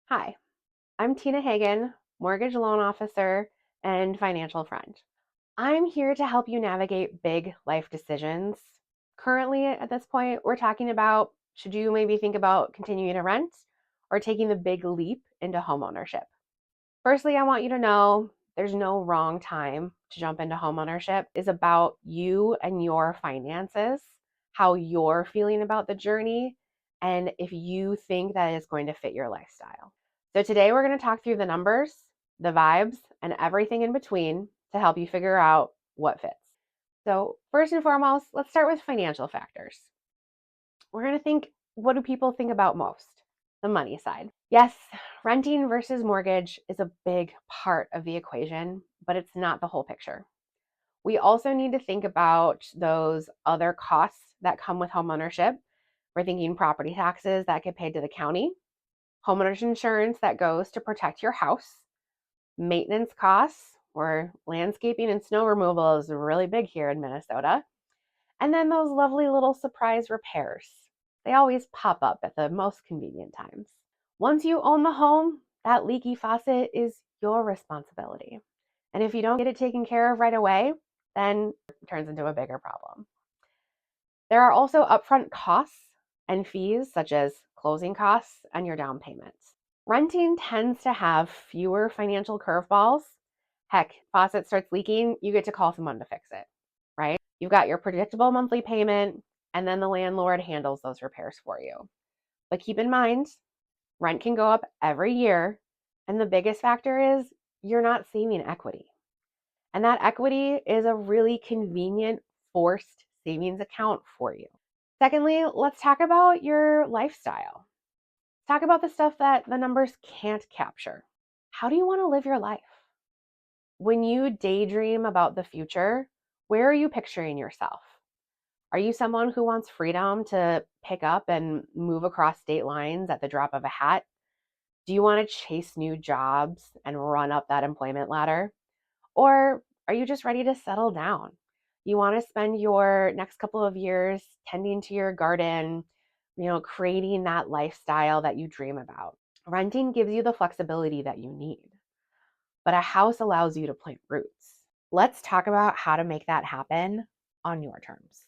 Hi, I'm Tina Hagen, mortgage loan officer and financial friend. I'm here to help you navigate big life decisions. Currently, at this point, we're talking about should you maybe think about continuing to rent or taking the big leap into homeownership? Firstly, I want you to know there's no wrong time to jump into homeownership. It's about you and your finances, how you're feeling about the journey, and if you think that it's going to fit your lifestyle. So today we're going to talk through the numbers, the vibes, and everything in between to help you figure out what fits. So, first and foremost, let's start with financial factors. We're going to think, what do people think about most? The money side. Yes, renting versus mortgage is a big part of the equation, but it's not the whole picture. We also need to think about those other costs that come with homeownership. We're thinking property taxes that get paid to the county, homeowners insurance that goes to protect your house, maintenance costs, where landscaping and snow removal is really big here in Minnesota, and then those lovely little surprise repairs. They always pop up at the most convenient times. Once you own the home, that leaky faucet is your responsibility. And if you don't get it taken care of right away, then it turns into a bigger problem. There are also upfront costs and fees, such as closing costs and your down payments. Renting tends to have fewer financial curveballs. Heck, faucet starts leaking, you get to call someone to fix it, right? You've got your predictable monthly payment, and then the landlord handles those repairs for you. But keep in mind, rent can go up every year, and the biggest factor is you're not saving equity. And that equity is a really convenient forced savings account for you. Secondly, let's talk about your lifestyle. Talk about the stuff that the numbers can't capture. How do you want to live your life? When you daydream about the future, where are you picturing yourself? Are you someone who wants freedom to pick up and move across state lines at the drop of a hat? Do you want to chase new jobs and run up that employment ladder? Or are you just ready to settle down? You want to spend your next couple of years tending to your garden, creating that lifestyle that you dream about. Renting gives you the flexibility that you need, but a house allows you to plant roots. Let's talk about how to make that happen on your terms.